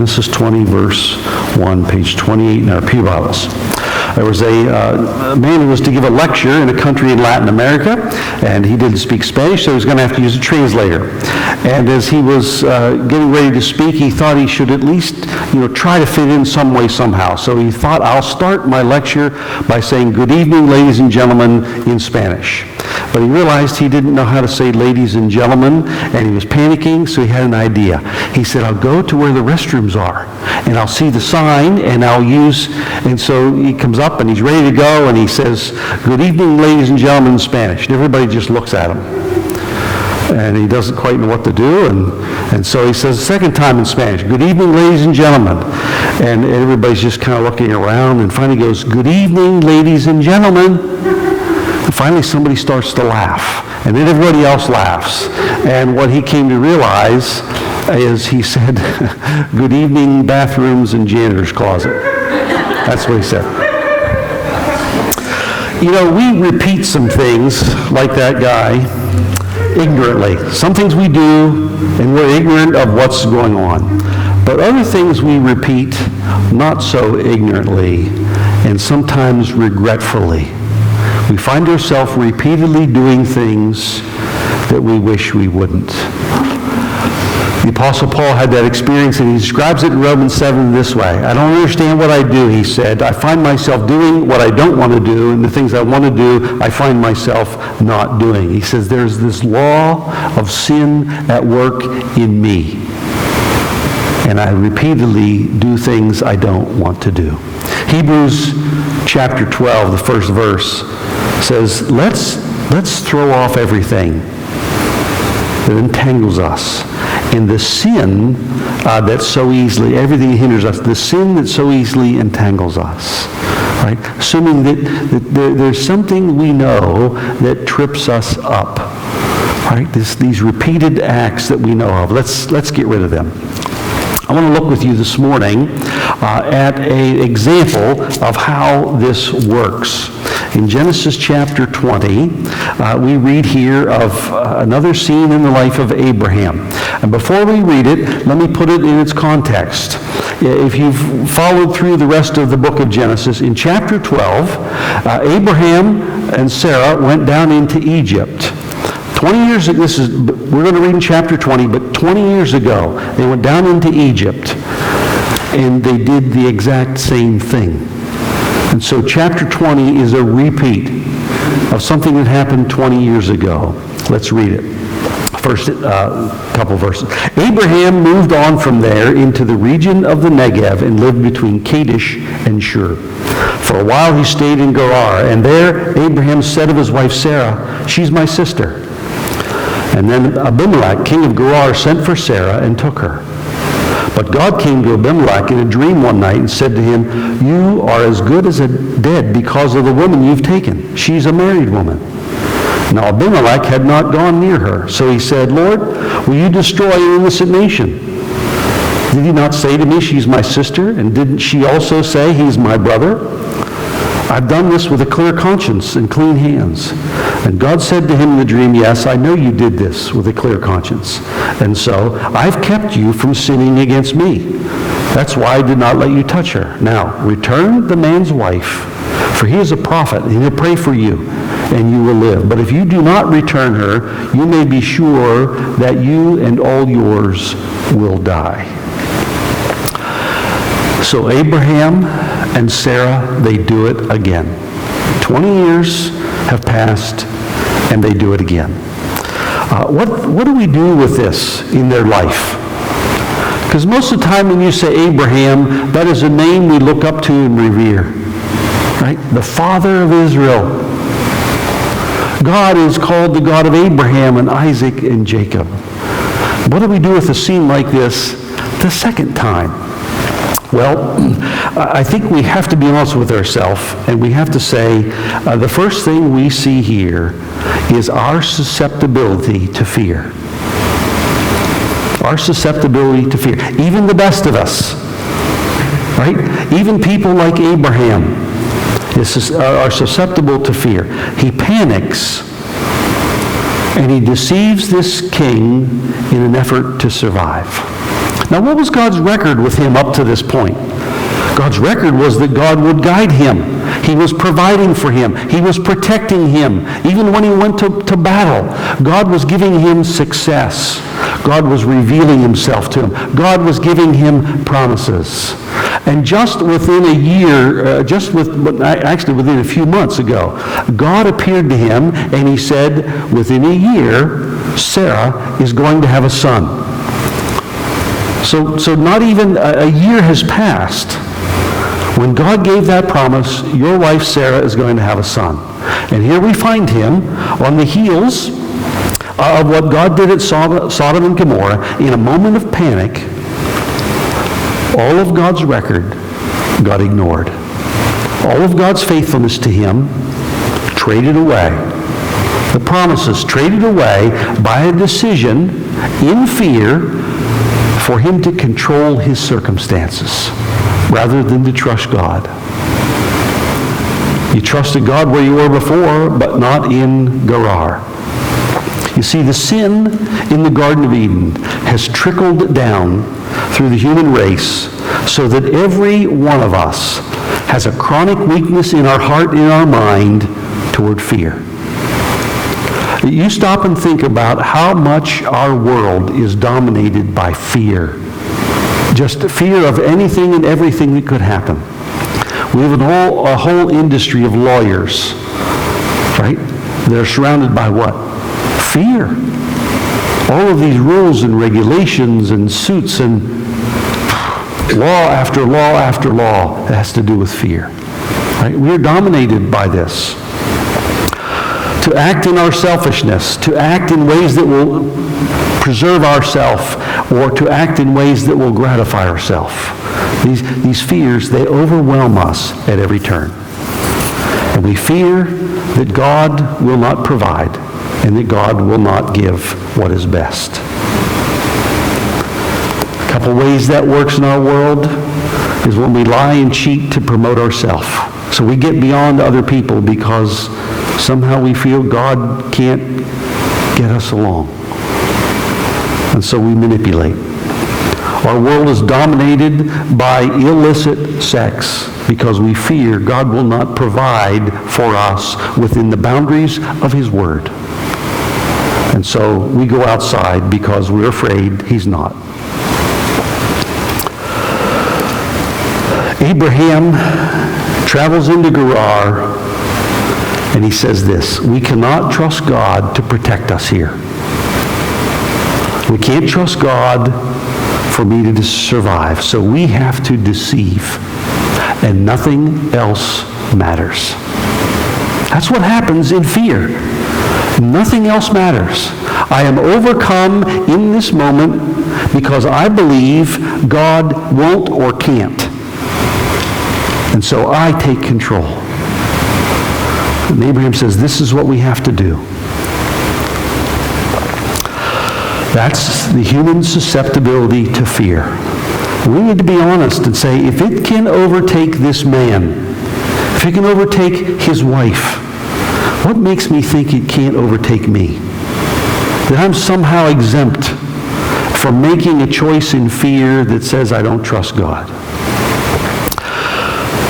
Genesis 20, verse 1, page 28 in our Pew Bibles. There was a man who was to give a lecture in a country in Latin America, and he didn't speak Spanish, so he was going to have to use a translator. And as he was getting ready to speak, he thought he should at least, try to fit in some way, somehow. So he thought, I'll start my lecture by saying, "Good evening, ladies and gentlemen," in Spanish. But he realized he didn't know how to say "ladies and gentlemen," and he was panicking, so he had an idea. He said, "I'll go to where the restrooms are, and I'll see the sign, and I'll use," and so he comes up, and he's ready to go, and he says, "Good evening, ladies and gentlemen," in Spanish. And everybody just looks at him. And he doesn't quite know what to do, and so he says a second time in Spanish, "Good evening, ladies and gentlemen." And everybody's just kind of looking around, and finally goes, "Good evening, ladies and gentlemen." And finally somebody starts to laugh, and then everybody else laughs. And what he came to realize is he said, "Good evening, bathrooms and janitor's closet." That's what he said. We repeat some things like that guy ignorantly. Some things we do, and we're ignorant of what's going on. But other things we repeat not so ignorantly, and sometimes regretfully. We find ourselves repeatedly doing things that we wish we wouldn't. The Apostle Paul had that experience, and he describes it in Romans 7 this way. "I don't understand what I do," he said. "I find myself doing what I don't want to do, and the things I want to do, I find myself not doing." He says, "There's this law of sin at work in me, and I repeatedly do things I don't want to do." Hebrews chapter 12, the first verse, says, let's throw off everything that entangles us, and the sin that so easily, everything hinders us, the sin that so easily entangles us, right? Assuming that there's something we know that trips us up, right? These repeated acts that we know of. Let's get rid of them. I want to look with you this morning at an example of how this works. In Genesis chapter 20, we read here of another scene in the life of Abraham. And before we read it, let me put it in its context. If you've followed through the rest of the book of Genesis, in chapter 12, Abraham and Sarah went down into Egypt. 20 years ago, we're going to read in chapter 20, but 20 years ago, they went down into Egypt, and they did the exact same thing. And so chapter 20 is a repeat of something that happened 20 years ago. Let's read it. First couple verses. "Abraham moved on from there into the region of the Negev and lived between Kadesh and Shur. For a while he stayed in Gerar, and there Abraham said of his wife Sarah, 'She's my sister.' And then Abimelech, king of Gerar, sent for Sarah and took her. But God came to Abimelech in a dream one night and said to him, 'You are as good as dead because of the woman you've taken. She's a married woman.' Now Abimelech had not gone near her. So he said, 'Lord, will you destroy an innocent nation? Did he not say to me, she's my sister? And didn't she also say, he's my brother? I've done this with a clear conscience and clean hands.' And God said to him in the dream, 'Yes, I know you did this with a clear conscience. And so I've kept you from sinning against me. That's why I did not let you touch her. Now, return the man's wife, for he is a prophet, and he'll pray for you, and you will live. But if you do not return her, you may be sure that you and all yours will die.'" So Abraham and Sarah, they do it again. 20 years have passed, and they do it again. What do we do with this in their life? Because most of the time when you say Abraham, that is a name we look up to and revere, right? The father of Israel. God is called the God of Abraham and Isaac and Jacob. What do we do with a scene like this the second time? Well, I think we have to be honest with ourselves, and we have to say the first thing we see here is our susceptibility to fear. Our susceptibility to fear. Even the best of us, right? Even people like Abraham are susceptible to fear. He panics, and he deceives this king in an effort to survive. Now, what was God's record with him up to this point? God's record was that God would guide him. He was providing for him. He was protecting him. Even when he went to battle, God was giving him success. God was revealing himself to him. God was giving him promises. And just within a year, actually within a few months ago, God appeared to him and he said, within a year, Sarah is going to have a son. So not even a year has passed. When God gave that promise, your wife Sarah is going to have a son. And here we find him on the heels of what God did at Sodom and Gomorrah. In a moment of panic, all of God's record got ignored. All of God's faithfulness to him traded away. The promises traded away by a decision in fear for him to control his circumstances rather than to trust God. You trusted God where you were before, but not in Gerar. You see, the sin in the Garden of Eden has trickled down through the human race so that every one of us has a chronic weakness in our heart and in our mind toward fear. You stop and think about how much our world is dominated by fear. Just fear of anything and everything that could happen. We have a whole industry of lawyers, right? They're surrounded by what? Fear. All of these rules and regulations and suits and law after law after law that has to do with fear. Right? We are dominated by this. To act in our selfishness, to act in ways that will preserve ourselves, or to act in ways that will gratify ourselves. These fears, they overwhelm us at every turn. And we fear that God will not provide and that God will not give what is best. A couple ways that works in our world is when we lie and cheat to promote ourselves. So we get beyond other people because somehow we feel God can't get us along. And so we manipulate. Our world is dominated by illicit sex because we fear God will not provide for us within the boundaries of his word. And so we go outside because we're afraid he's not. Abraham travels into Gerar and he says this: we cannot trust God to protect us here. We can't trust God for me to survive, so we have to deceive, and nothing else matters. That's what happens in fear. Nothing else matters. I am overcome in this moment because I believe God won't or can't. And so I take control. And Abraham says, this is what we have to do. That's the human susceptibility to fear. We need to be honest and say, if it can overtake this man, if it can overtake his wife, what makes me think it can't overtake me? That I'm somehow exempt from making a choice in fear that says I don't trust God.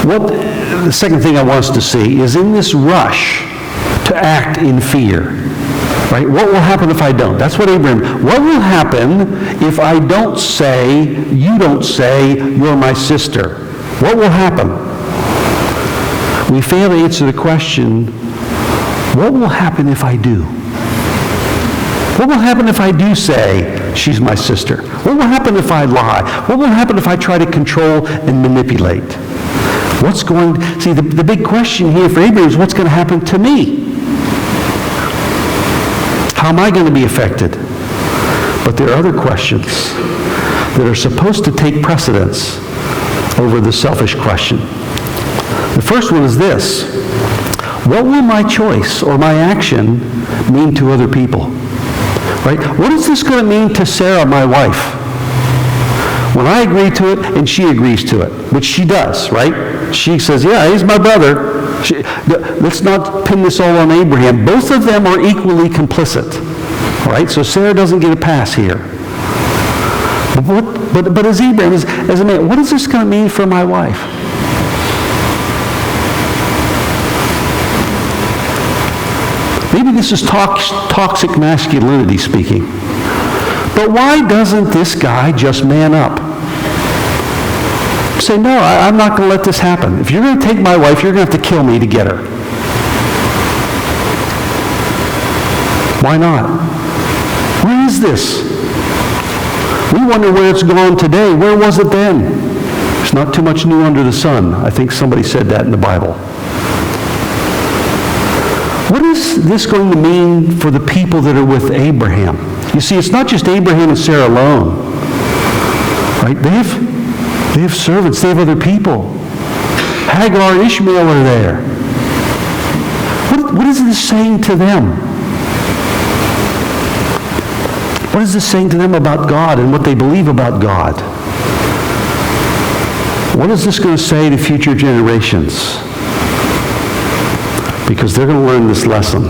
The second thing I want us to see is in this rush to act in fear, right? What will happen if I don't? That's what Abraham, what will happen if I don't say, you don't say, you're my sister? What will happen? We fail to answer the question, what will happen if I do? What will happen if I do say, she's my sister? What will happen if I lie? What will happen if I try to control and manipulate? See, the big question here for Abraham is what's going to happen to me? How am I going to be affected? But there are other questions that are supposed to take precedence over the selfish question. The first one is this: what will my choice or my action mean to other people? Right? What is this going to mean to Sarah, my wife? When I agree to it and she agrees to it, which she does, right? She says, yeah, he's my brother. Let's not pin this all on Abraham. Both of them are equally complicit. All right? So Sarah doesn't get a pass here. But as Abraham, as a man, what is this going to mean for my wife? Maybe this is toxic masculinity speaking. But why doesn't this guy just man up? Say, no, I'm not going to let this happen. If you're going to take my wife, you're going to have to kill me to get her. Why not? Where is this? We wonder where it's gone today. Where was it then? There's not too much new under the sun. I think somebody said that in the Bible. What is this going to mean for the people that are with Abraham? You see, it's not just Abraham and Sarah alone. Right? They have servants. They have other people. Hagar and Ishmael are there. What is this saying to them? What is this saying to them about God and what they believe about God? What is this going to say to future generations? Because they're going to learn this lesson.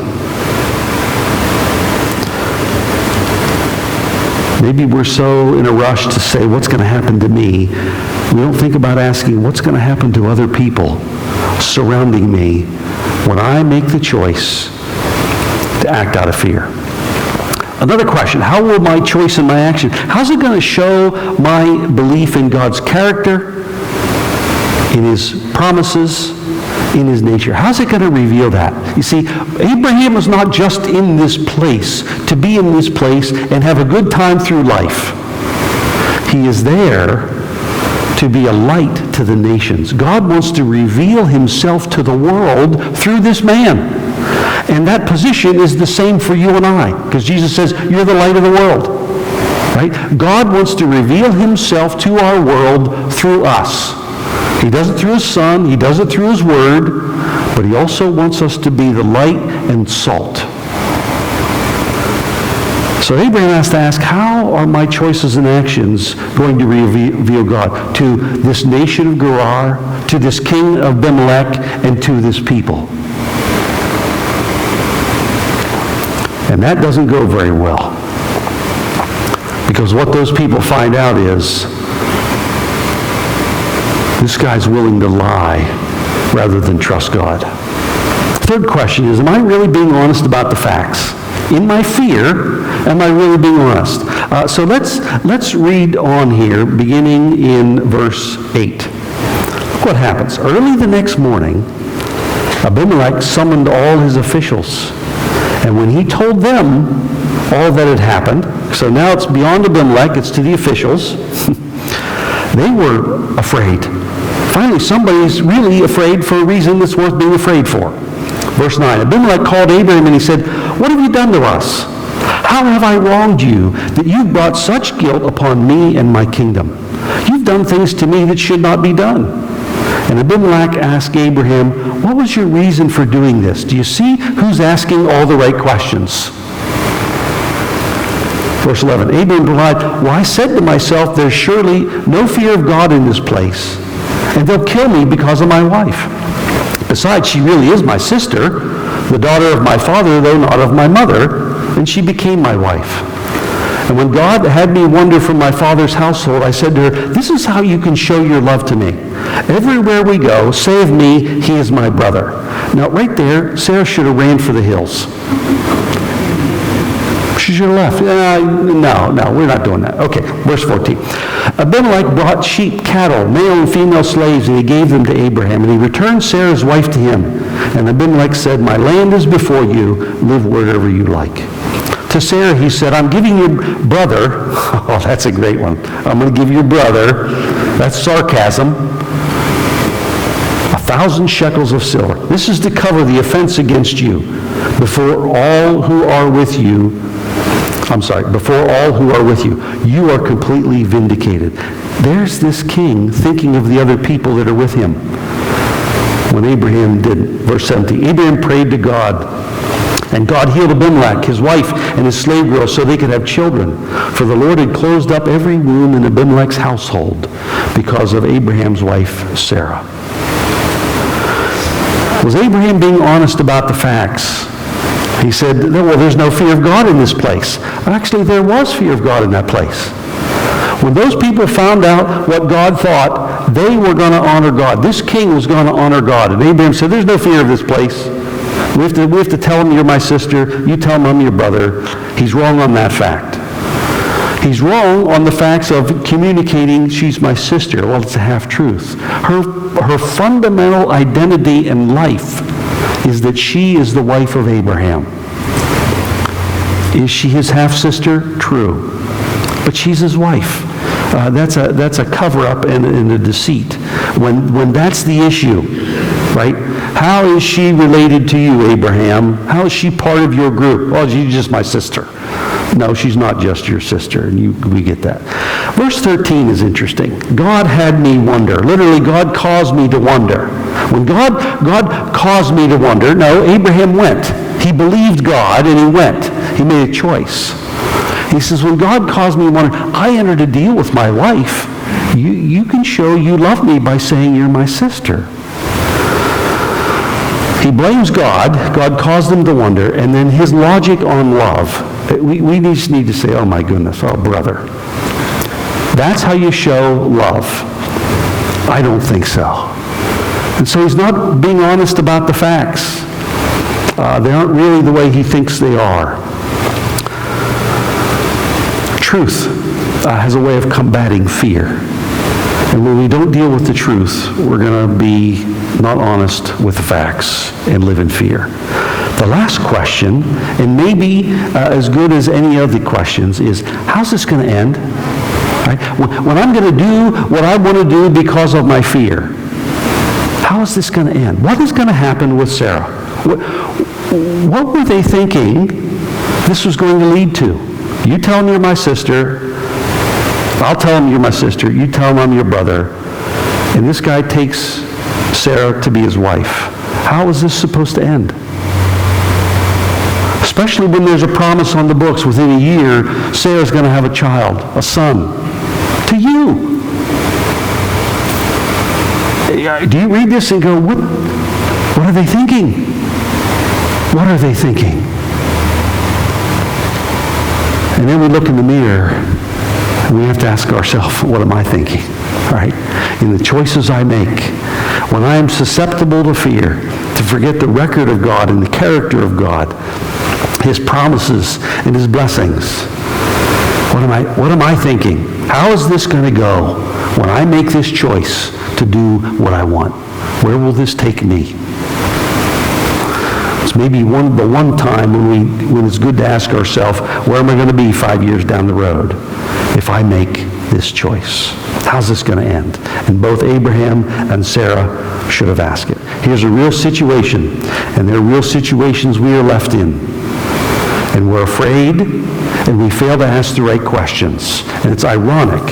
Maybe we're so in a rush to say, what's going to happen to me? We don't think about asking, what's going to happen to other people surrounding me when I make the choice to act out of fear? Another question, how will my choice and my action, how's it going to show my belief in God's character, in His promises, in His nature? How's it going to reveal that? You see, Abraham was not just in this place, to be in this place and have a good time through life. He is there to be a light to the nations. God wants to reveal Himself to the world through this man. And that position is the same for you and I, because Jesus says, you're the light of the world. Right? God wants to reveal Himself to our world through us. He does it through His Son, He does it through His Word, but He also wants us to be the light and salt. So Abraham has to ask, how are my choices and actions going to reveal God to this nation of Gerar, to this king of Abimelech, and to this people? And that doesn't go very well. Because what those people find out is, this guy's willing to lie rather than trust God. Third question is, am I really being honest about the facts? In my fear, am I really being honest? So let's read on here, beginning in verse 8. Look what happens. Early the next morning, Abimelech summoned all his officials. And when he told them all that had happened, so now it's beyond Abimelech, it's to the officials, they were afraid. Finally, somebody's really afraid for a reason that's worth being afraid for. Verse 9, Abimelech called Abraham and he said, what have you done to us? How have I wronged you that you've brought such guilt upon me and my kingdom? You've done things to me that should not be done. And Abimelech asked Abraham, what was your reason for doing this? Do you see who's asking all the right questions? Verse 11, Abraham replied, well, I said to myself, there's surely no fear of God in this place, and they'll kill me because of my wife. Besides, she really is my sister, the daughter of my father, though not of my mother, and she became my wife. And when God had me wander from my father's household, I said to her, this is how you can show your love to me. Everywhere we go, say of me, he is my brother. Now, right there, Sarah should have ran for the hills. She should have left. No, we're not doing that. Okay, verse 14. Abimelech brought sheep, cattle, male and female slaves, and he gave them to Abraham. And he returned Sarah's wife to him. And Abimelech said, my land is before you. Live wherever you like. To Sarah he said, I'm giving your brother, oh, that's a great one. I'm going to give your brother, that's sarcasm, 1,000 shekels of silver. This is to cover the offense against you before all who are with you. Before all who are with you. You are completely vindicated. There's this king thinking of the other people that are with him. When Abraham did, verse 17, Abraham prayed to God. And God healed Abimelech, his wife, and his slave girl so they could have children. For the Lord had closed up every womb in Abimelech's household because of Abraham's wife, Sarah. Was Abraham being honest about the facts? He said, well, there's no fear of God in this place. Actually, there was fear of God in that place. When those people found out what God thought, they were going to honor God. This king was going to honor God. And Abraham said, there's no fear of this place. We have to tell him you're my sister. You tell him I'm your brother. He's wrong on that fact. He's wrong on the facts of communicating she's my sister. Well, it's a half-truth. Her fundamental identity in life is that she is the wife of Abraham. Is she his half-sister? True. But she's his wife. That's a cover-up and a deceit. When that's the issue, right? How is she related to you, Abraham? How is she part of your group? Oh, she's just my sister. No, she's not just your sister, and we get that. Verse 13 is interesting. God had me wonder. Literally, God caused me to wonder. When God caused me to wonder, no, Abraham went. He believed God, and he went. He made a choice. He says, when God caused me to wonder, I entered a deal with my wife. You can show you love me by saying you're my sister. He blames God. God caused him to wonder. And then his logic on love. We just need to say, oh my goodness, oh brother. That's how you show love. I don't think so. And so he's not being honest about the facts. They aren't really the way he thinks they are. Truth has a way of combating fear. And when we don't deal with the truth, we're going to be not honest with the facts and live in fear. The last question, and maybe as good as any of the questions, is how's this going to end? Right? When I'm going to do what I want to do because of my fear, how is this going to end? What is going to happen with Sarah? What were they thinking this was going to lead to? You tell them you're my sister. I'll tell them you're my sister. You tell them I'm your brother. And this guy takes Sarah to be his wife. How is this supposed to end? Especially when there's a promise on the books. Within a year, Sarah's going to have a child, a son. To you. Do you read this and go, what are they thinking? What are they thinking? And then we look in the mirror and we have to ask ourselves, what am I thinking? Right? In the choices I make, when I am susceptible to fear, to forget the record of God and the character of God, his promises and his blessings. What am I thinking? How is this going to go when I make this choice to do what I want? Where will this take me? It's maybe the one time when it's good to ask ourselves, where am I going to be 5 years down the road if I make this choice? How's this going to end? And both Abraham and Sarah should have asked it. Here's a real situation, and there are real situations we are left in. And we're afraid, and we fail to ask the right questions. And it's ironic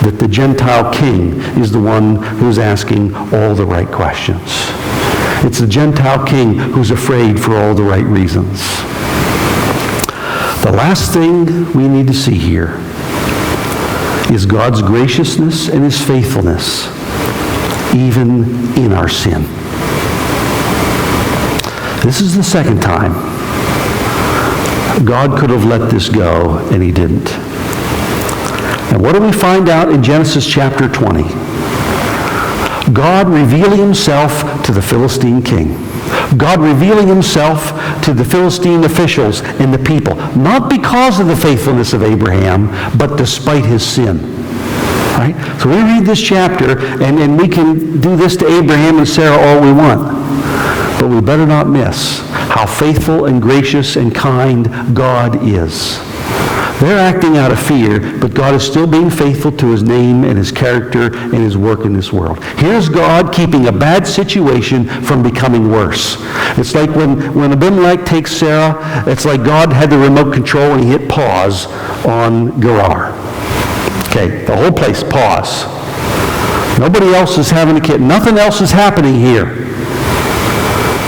that the Gentile king is the one who's asking all the right questions. It's the Gentile king who's afraid for all the right reasons. The last thing we need to see here is God's graciousness and his faithfulness, even in our sin. This is the second time God could have let this go, and he didn't. And what do we find out in Genesis chapter 20? God revealing himself to the Philistine king. God revealing himself to the Philistine officials and the people, not because of the faithfulness of Abraham, but despite his sin. Right? So we read this chapter, and we can do this to Abraham and Sarah all we want. But we better not miss how faithful and gracious and kind God is. They're acting out of fear, but God is still being faithful to his name and his character and his work in this world. Here's God keeping a bad situation from becoming worse. It's like when Abimelech takes Sarah, it's like God had the remote control and he hit pause on Gerar. Okay, the whole place, pause. Nobody else is having a kid. Nothing else is happening here.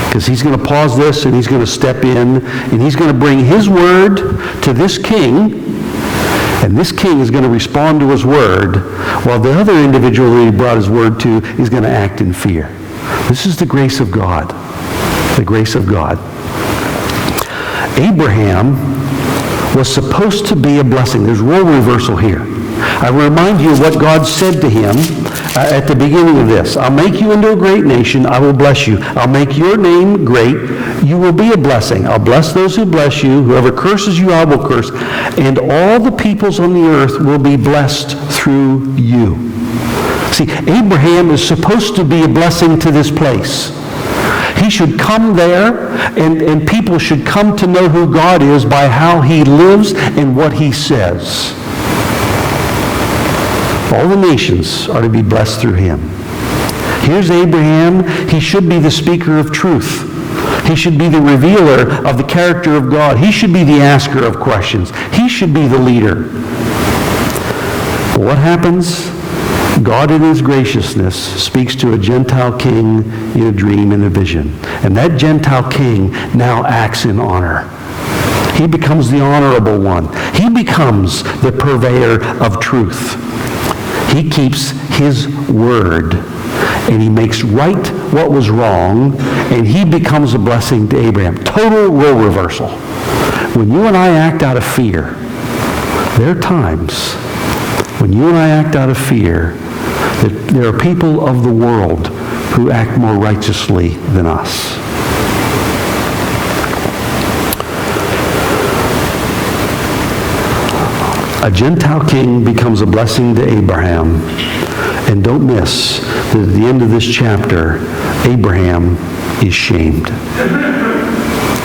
Because he's going to pause this, and he's going to step in, and he's going to bring his word to this king, and this king is going to respond to his word, while the other individual that he brought his word to is going to act in fear. This is the grace of God. The grace of God. Abraham was supposed to be a blessing. There's role reversal here. I remind you of what God said to him at the beginning of this. I'll make you into a great nation. I will bless you. I'll make your name great. You will be a blessing. I'll bless those who bless you. Whoever curses you, I will curse. And all the peoples on the earth will be blessed through you. See, Abraham is supposed to be a blessing to this place. He should come there, and people should come to know who God is by how he lives and what he says. All the nations are to be blessed through him. Here's Abraham. He should be the speaker of truth. He should be the revealer of the character of God. He should be the asker of questions. He should be the leader. But what happens? God in his graciousness speaks to a Gentile king in a dream, in a vision. And that Gentile king now acts in honor. He becomes the honorable one. He becomes the purveyor of truth. He keeps his word. And he makes right what was wrong. And he becomes a blessing to Abraham. Total role reversal. When you and I act out of fear, there are times when you and I act out of fear, that there are people of the world who act more righteously than us. A Gentile king becomes a blessing to Abraham. And don't miss that at the end of this chapter, Abraham is shamed.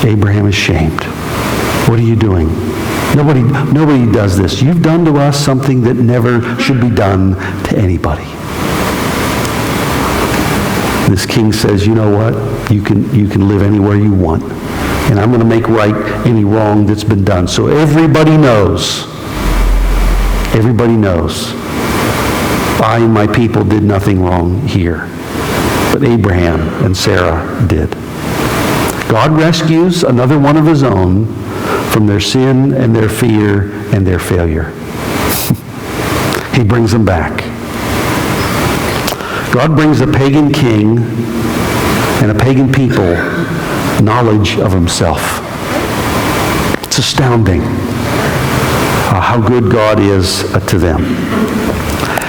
Abraham is shamed. What are you doing? Nobody does this. You've done to us something that never should be done to anybody. This king says, you know what? You can live anywhere you want. And I'm going to make right any wrong that's been done. So everybody knows. Everybody knows. I and my people did nothing wrong here. But Abraham and Sarah did. God rescues another one of his own from their sin and their fear and their failure. He brings them back. God brings a pagan king and a pagan people knowledge of himself. It's astounding how good God is to them.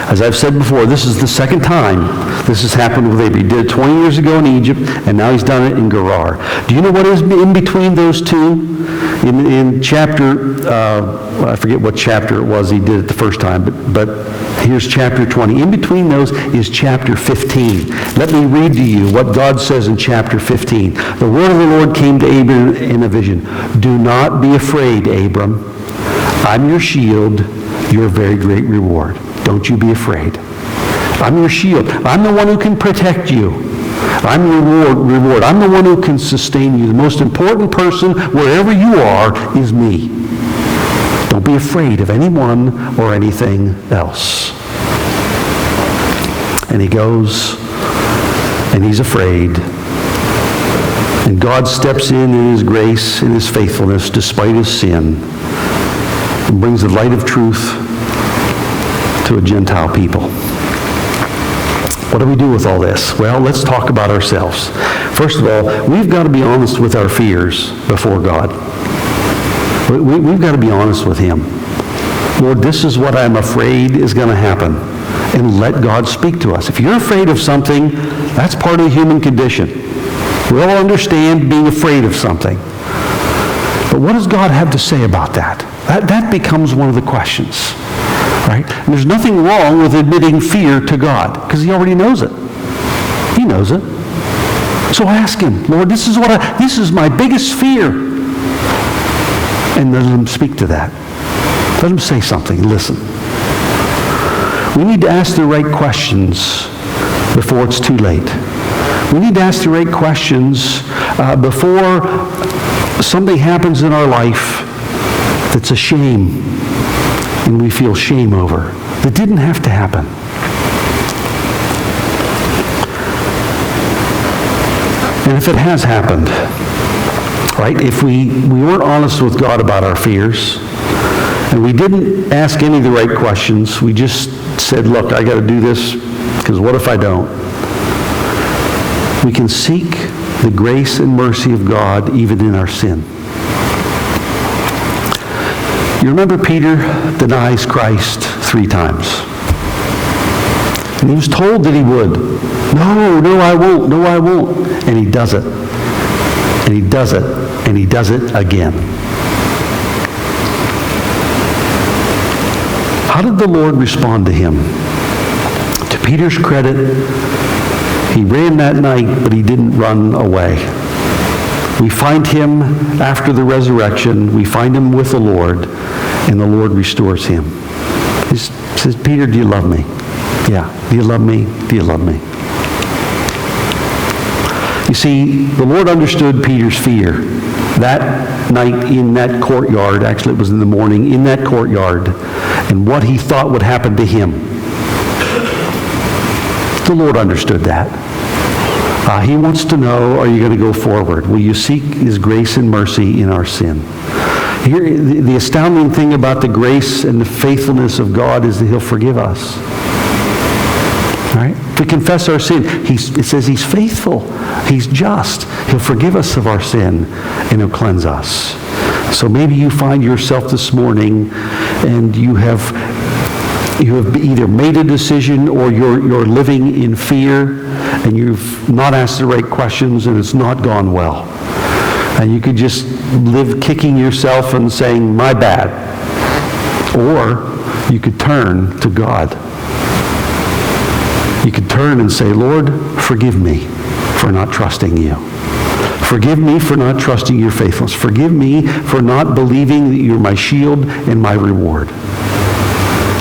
As I've said before, this is the second time this has happened with Abraham. He did it 20 years ago in Egypt, and now he's done it in Gerar. Do you know what is in between those two? In chapter, I forget what chapter it was he did it the first time, but here's chapter 20. In between those is chapter 15. Let me read to you what God says in chapter 15. The word of the Lord came to Abram in a vision. Do not be afraid, Abram. I'm your shield, your very great reward. Don't you be afraid. I'm your shield. I'm the one who can protect you. I'm your reward. I'm the one who can sustain you. The most important person, wherever you are, is me. Don't be afraid of anyone or anything else. And he goes, and he's afraid. And God steps in his grace, in his faithfulness, despite his sin, and brings the light of truth to a Gentile people. What do we do with all this? Well, let's talk about ourselves. First of all, we've got to be honest with our fears before God. We've got to be honest with him. Lord, this is what I'm afraid is going to happen. And let God speak to us. If you're afraid of something, that's part of the human condition. We all understand being afraid of something. But what does God have to say about that? That becomes one of the questions. Right? And there's nothing wrong with admitting fear to God, because he already knows it. He knows it. So ask him, Lord, this is my biggest fear. And let him speak to that. Let him say something. Listen. We need to ask the right questions before it's too late. We need to ask the right questions before something happens in our life that's a shame and we feel shame over. That didn't have to happen. And if it has happened, right, if we weren't honest with God about our fears, and we didn't ask any of the right questions, we just said, look, I got to do this, because what if I don't? We can seek the grace and mercy of God even in our sin. You remember Peter denies Christ 3 times. And he was told that he would. No, I won't. No, I won't. And he does it. And he does it. And he does it again. How did the Lord respond to him? To Peter's credit, he ran that night, but he didn't run away. We find him after the resurrection. We find him with the Lord, and the Lord restores him. He says, Peter, do you love me? Yeah. Do you love me? Do you love me? You see, the Lord understood Peter's fear. That night in that courtyard, actually it was in the morning, in that courtyard, and what he thought would happen to him. The Lord understood that. He wants to know, are you going to go forward? Will you seek his grace and mercy in our sin? Here, the astounding thing about the grace and the faithfulness of God is that he'll forgive us. Right? If we confess our sin, it says he's faithful. He's just. He'll forgive us of our sin, and he'll cleanse us. So maybe you find yourself this morning, and you have either made a decision or you're living in fear, and you've not asked the right questions, and it's not gone well. And you could just live kicking yourself and saying, my bad. Or you could turn to God. You could turn and say, Lord, forgive me for not trusting you. Forgive me for not trusting your faithfulness. Forgive me for not believing that you're my shield and my reward.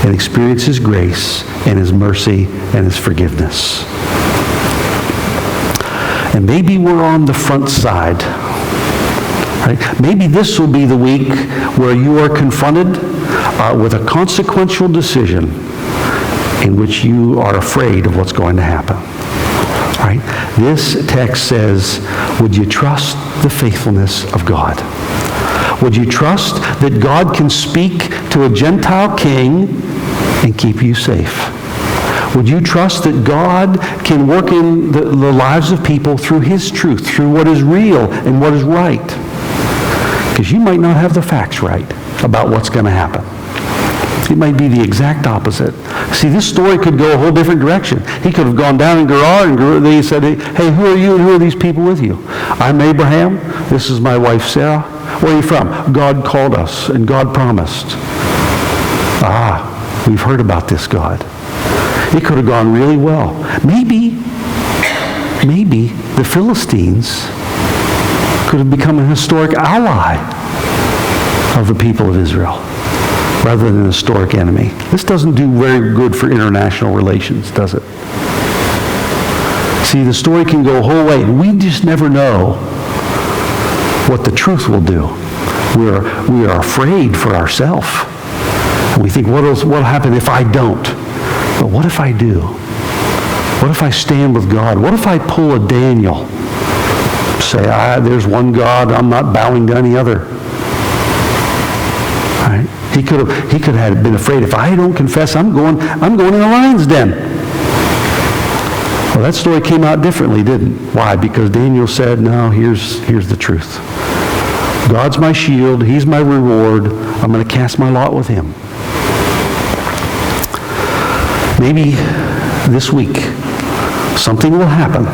And experience his grace and his mercy and his forgiveness. And maybe we're on the front side. Right? Maybe this will be the week where you are confronted with a consequential decision in which you are afraid of what's going to happen. Right? This text says, would you trust the faithfulness of God? Would you trust that God can speak to a Gentile king and keep you safe? Would you trust that God can work in the lives of people through his truth, through what is real and what is right? Because you might not have the facts right about what's going to happen. It might be the exact opposite. See, this story could go a whole different direction. He could have gone down in Gerar, and they said, hey, who are you and who are these people with you? I'm Abraham. This is my wife, Sarah. Where are you from? God called us, and God promised. We've heard about this God. It could have gone really well. Maybe the Philistines could have become a historic ally of the people of Israel, rather than an historic enemy. This doesn't do very good for international relations, does it? See, the story can go a whole way. We just never know what the truth will do. We are afraid for ourselves. And we think, what will happen if I don't? But what if I do? What if I stand with God? What if I pull a Daniel? Say, there's one God, I'm not bowing to any other. Right? He could have been afraid. If I don't confess, I'm going in the lion's den. Well, that story came out differently, didn't it? Why? Because Daniel said, no, here's the truth. God's my shield. He's my reward. I'm going to cast my lot with him. Maybe this week something will happen.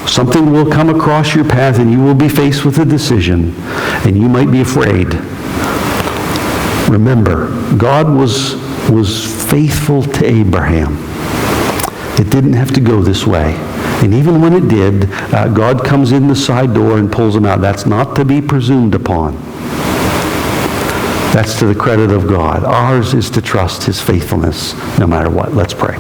Something will come across your path, and you will be faced with a decision, and you might be afraid. Remember, God was faithful to Abraham. It didn't have to go this way. And even when it did, God comes in the side door and pulls him out. That's not to be presumed upon. That's to the credit of God. Ours is to trust his faithfulness no matter what. Let's pray.